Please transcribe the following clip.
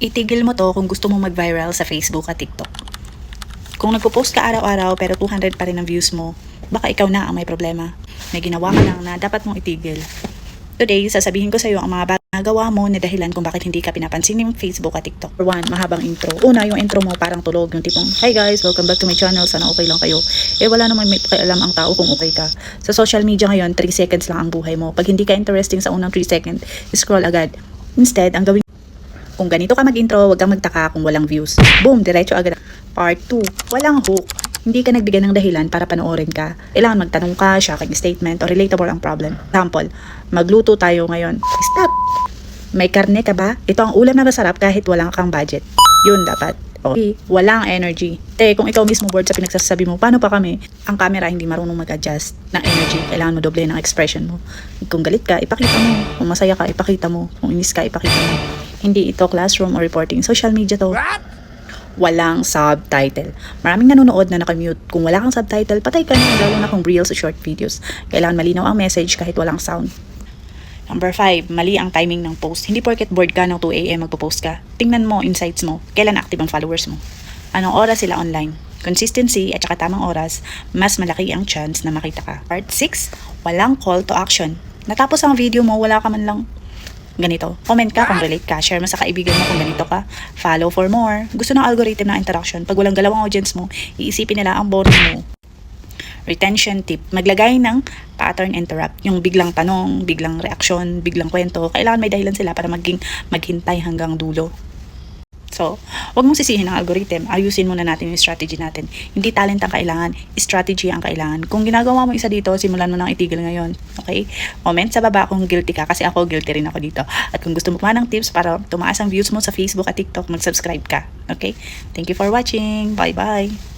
Itigil mo to kung gusto mo mag-viral sa Facebook at TikTok. Kung nagpo-post ka araw-araw pero 200 pa rin ang views mo, baka ikaw na ang may problema. May ginawa ka lang na dapat mong itigil. Today, sasabihin ko sa iyo ang mga bagay na gawa mo na dahilan kung bakit hindi ka pinapansin ng Facebook at TikTok. For one, mahabang intro. Una, yung intro mo parang tulog, yung tipong, "Hi guys, welcome back to my channel, sana okay lang kayo." Wala naman may pakialam ang tao kung okay ka. Sa social media ngayon, 3 seconds lang ang buhay mo. Pag hindi ka interesting sa unang 3 seconds, scroll agad. Instead, ang gawin kung ganito ka mag-intro, wag kang magtaka kung walang views. Boom, diretso agad. Part 2, walang hook. Hindi ka nagbigay ng dahilan para panoorin ka. Kailangan magtanong ka, shocking statement, o relatable ang problem. Example, magluto tayo ngayon. Stop! May karne ka ba? Ito ang ulam na masarap kahit walang kang budget. Yun dapat. Okay. Walang energy. Kung ikaw mismo bored sa pinagsasabi mo, paano pa kami? Ang camera hindi marunong mag-adjust ng energy. Kailangan mo doble ng expression mo. Kung galit ka, ipakita mo. Kung masaya ka, ipakita mo. Kung inis ka, ipakita mo. Hindi ito classroom or reporting. Social media to. Walang subtitle. Maraming nanonood na nakamute. Kung wala kang subtitle, patay ka na, lalo na kung reels o short videos. Kailangan malinaw ang message kahit walang sound. Number 5, mali ang timing ng post. Hindi porket bored ka ng 2 AM magpo-post ka. Tingnan mo, insights mo. Kailan active ang followers mo? Anong oras sila online? Consistency at saka tamang oras, mas malaki ang chance na makita ka. Part 6, walang call to action. Natapos ang video mo, wala ka man lang ganito. Comment ka kung relate ka. Share mo sa kaibigan mo kung ganito ka. Follow for more. Gusto ng algorithm ng interaction. Pag walang galaw ang audience mo, iisipin nila ang boring mo. Retention tip. Maglagay ng pattern interrupt. Yung biglang tanong, biglang reaksyon, biglang kwento. Kailangan may dahilan sila para maghintay hanggang dulo. So, huwag mong sisihin ang algorithm. Ayusin muna natin yung strategy natin. Hindi talent ang kailangan, strategy ang kailangan. Kung ginagawa mo isa dito, simulan mo nang itigil ngayon. Okay? Comment sa baba kung guilty ka kasi ako guilty rin ako dito. At kung gusto mo pa ng tips para tumaas ang views mo sa Facebook at TikTok, mag-subscribe ka. Okay? Thank you for watching. Bye-bye.